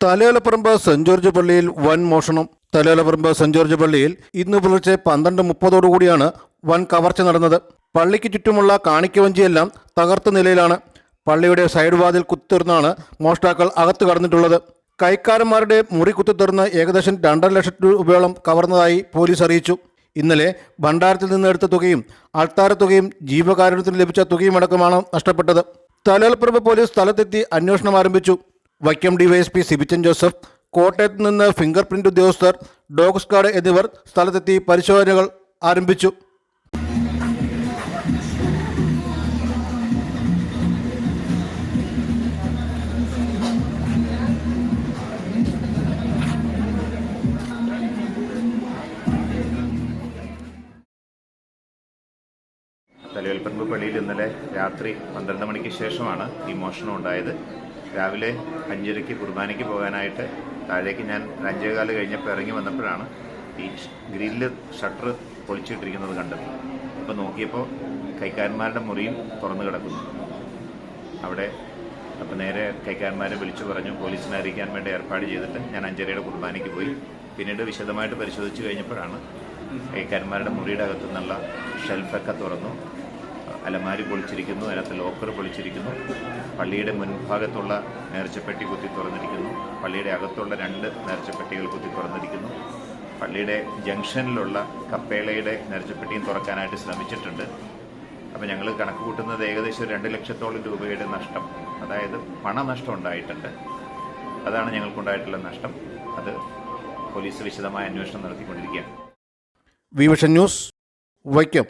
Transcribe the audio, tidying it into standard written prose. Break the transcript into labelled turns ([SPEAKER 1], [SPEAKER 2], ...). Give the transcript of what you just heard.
[SPEAKER 1] Thalayolaparambu saint George പള്ളിയിൽ വൻ മോഷണം. തലയോലപ്പറമ്പ് സെന്റ് ജോർജ് പള്ളിയിൽ ഇന്ന് പുലർച്ചെ 12:30 വൻ കവർച്ച നടന്നത്. പള്ളിക്ക് ചുറ്റുമുള്ള കാണിക്കവഞ്ചിയെല്ലാം തകർത്ത നിലയിലാണ്. പള്ളിയുടെ സൈഡ് വാതിൽ കുത്തിത്തുറന്നാണ് മോഷ്ടാക്കൾ അകത്ത് കടന്നിട്ടുള്ളത്. കൈക്കാരന്മാരുടെ മുറി കുത്തിത്തുറന്ന് ഏകദേശം 2.5 ലക്ഷം രൂപയോളം കവർന്നതായി പോലീസ് അറിയിച്ചു. ഇന്നലെ ഭണ്ഡാരത്തിൽ നിന്ന് എടുത്ത തുകയും അൾത്താര തുകയും ജീവകാരുണ്യത്തിന് ലഭിച്ച തുകയുമടക്കമാണ് നഷ്ടപ്പെട്ടത്. തലയോലപ്പറമ്പ് പോലീസ് സ്ഥലത്തെത്തി അന്വേഷണം ആരംഭിച്ചു. വൈക്കം ഡിവൈഎസ്പി സിബിച്ചൻ ജോസഫ്, കോട്ടയത്ത് നിന്ന് ഫിംഗർ പ്രിന്റ് ഉദ്യോഗസ്ഥർ, ഡോഗ് സ്ക്വാഡ് എന്നിവർ സ്ഥലത്തെത്തി പരിശോധനകൾ ആരംഭിച്ചു.
[SPEAKER 2] തലയോലപ്പറമ്പ് പള്ളിയിൽ ഇന്നലെ രാത്രി 12 മണിക്ക് ശേഷമാണ് ഈ മോഷണം ഉണ്ടായത്. രാവിലെ 5:30 കുർബാനയ്ക്ക് പോകാനായിട്ട് താഴേക്ക് ഞാൻ 5:15 കഴിഞ്ഞപ്പോൾ ഇറങ്ങി വന്നപ്പോഴാണ് ഈ ഗ്രില്ല് ഷട്ടർ പൊളിച്ചിട്ടിരിക്കുന്നത് കണ്ടത്. അപ്പോൾ നോക്കിയപ്പോൾ കൈക്കാരന്മാരുടെ മുറിയും തുറന്നു കിടക്കുന്നു. അവിടെ അപ്പോൾ നേരെ കൈക്കാരന്മാരെ വിളിച്ചു പറഞ്ഞു, പോലീസിനെ അറിയിക്കാൻ വേണ്ടി ഏർപ്പാട് ചെയ്തിട്ട് ഞാൻ 5:30 കുർബാനയ്ക്ക് പോയി. പിന്നീട് വിശദമായിട്ട് പരിശോധിച്ച് കഴിഞ്ഞപ്പോഴാണ് കൈക്കാരന്മാരുടെ മുറിയുടെ അകത്തു നിന്നുള്ള ഷെൽഫൊക്കെ തുറന്നു, അലമാരി പൊളിച്ചിരിക്കുന്നു, അതിനകത്ത് ലോക്കർ പൊളിച്ചിരിക്കുന്നു, പള്ളിയുടെ മുൻഭാഗത്തുള്ള നേർച്ചപ്പെട്ടി കുത്തി തുറന്നിരിക്കുന്നു, പള്ളിയുടെ അകത്തുള്ള 2 നേർച്ചപ്പെട്ടികൾ കുത്തി തുറന്നിരിക്കുന്നു, പള്ളിയുടെ ജംഗ്ഷനിലുള്ള കപ്പേളയുടെ നേർച്ചപ്പെട്ടിയും തുറക്കാനായിട്ട് ശ്രമിച്ചിട്ടുണ്ട്. അപ്പോൾ ഞങ്ങൾ കണക്ക് കൂട്ടുന്നത് ഏകദേശം 2 ലക്ഷത്തോളം രൂപയുടെ നഷ്ടം, അതായത് പണനഷ്ടം ഉണ്ടായിട്ടുണ്ട്. അതാണ് ഞങ്ങൾക്കുണ്ടായിട്ടുള്ള നഷ്ടം. അത് പോലീസ് വിശദമായ അന്വേഷണം നടത്തിക്കൊണ്ടിരിക്കുകയാണ്.
[SPEAKER 1] Vision news, Vaikom.